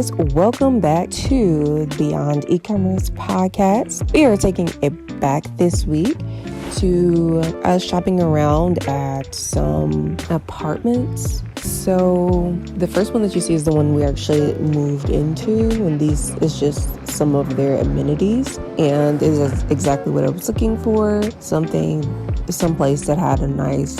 guys, welcome back to Beyond E-Commerce Podcast. We are taking it back this week to shopping around at some apartments. So the first one that you see is the one we actually moved into, and these is just some of their amenities, and it is exactly what I was looking for. Someplace that had a nice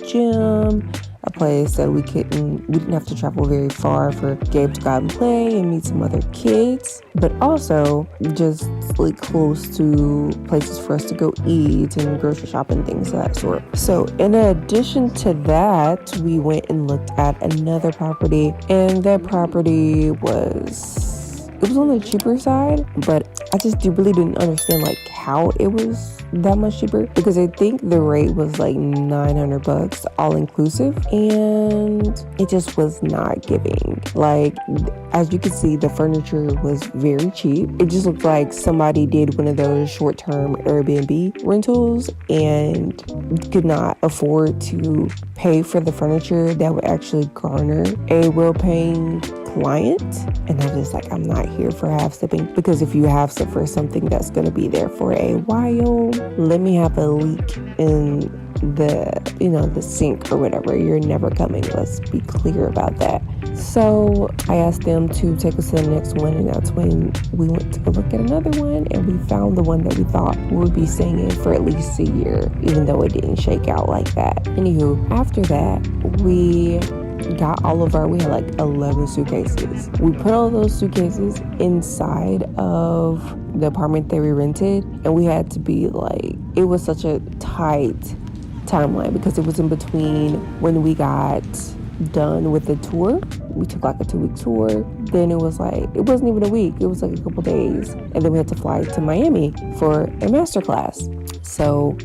gym, a place that we didn't have to travel very far for Gabe to go out and play and meet some other kids, but also just like close to places for us to go eat and grocery shop and things of that sort. So in addition to that, we went and looked at another property, and that property was on the cheaper side, but I just really didn't understand like how it was that much cheaper, because I think the rate was like $900 all inclusive, and it just was not giving. Like, as you can see, the furniture was very cheap. It just looked like somebody did one of those short-term Airbnb rentals and could not afford to pay for the furniture that would actually garner a well-paying client. And I'm just like, I'm not here for half sipping, because if you half sip for something that's going to be there for a while, let me have a leak in the sink or whatever, you're never coming. Let's be clear about that. So I asked them to take us to the next one, and that's when we went to go look at another one, and we found the one that we thought we would be staying in for at least a year, even though it didn't shake out like that. Anywho, after that, we got we had like 11 suitcases. We put all those suitcases inside of the apartment that we rented, and we had to be like, it was such a tight timeline because it was in between when we got done with the tour. We took like a 2-week tour. Then it wasn't even a week, it was like a couple days, and then we had to fly to Miami for a masterclass. So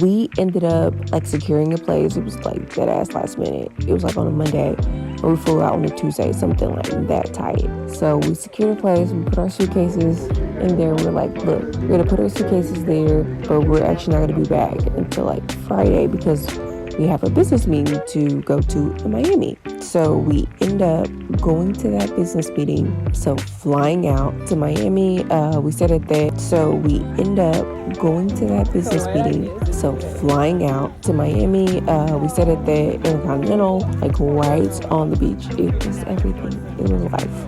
we ended up like securing a place. It was like dead ass last minute. It was like on a Monday, and we flew out on a Tuesday, something like that tight. So we secured a place, we put our suitcases in there. We're like, look, we're gonna put our suitcases there, but we're actually not gonna be back until like Friday because we have a business meeting to go to in Miami. So we end up going to that business meeting. So flying out to Miami, we said it there. So we end up going to that business meeting. So flying out to Miami, we said it there, Intercontinental, like right on the beach. It was everything. It was life.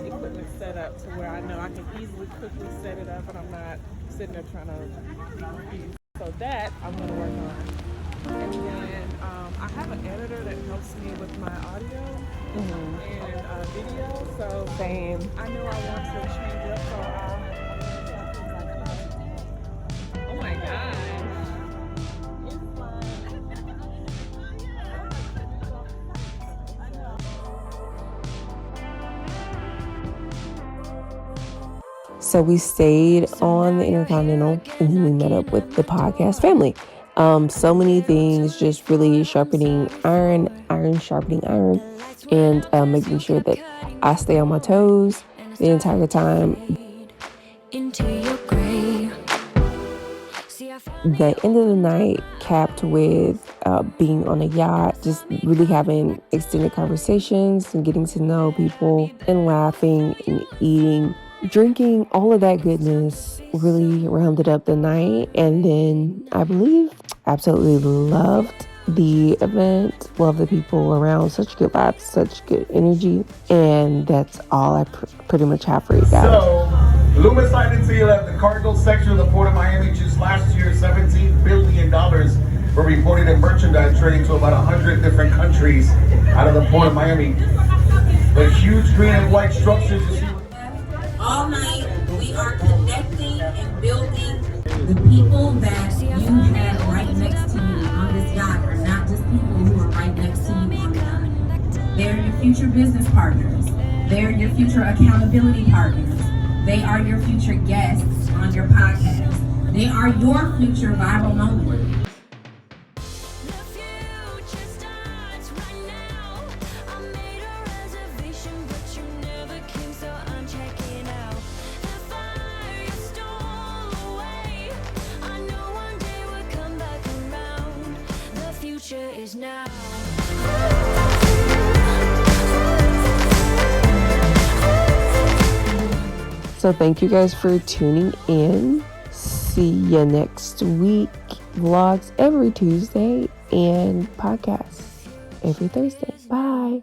Equipment set up to where I know I can easily quickly set it up, and I'm not sitting there trying to confuse. So that I'm going to work on. And then I have an editor that helps me with my audio and video. So Same. I know I want to change up. So oh my gosh. So we stayed on the Intercontinental, and then we met up with the podcast family. So many things, just really sharpening iron sharpening iron, and making sure that I stay on my toes the entire time. The end of the night capped with being on a yacht, just really having extended conversations and getting to know people and laughing and eating, drinking, all of that goodness really rounded up the night. And then I believe absolutely loved the event, loved the people around, such good vibes, such good energy, and that's all I pretty much have for you guys. So, Loomis Identity left the cargo section of the Port of Miami just last year. $17 billion were reported in merchandise trading to about 100 different countries out of the Port of Miami. The huge green and white structures you see. All night, we are connecting and building. The people that you have right next to you on this yacht are not just people who are right next to you on the yacht. They're your future business partners. They're your future accountability partners. They are your future guests on your podcast. They are your future viral moments. Is now. So thank you guys for tuning in. See you next week. Vlogs every Tuesday and podcasts every Thursday. Bye.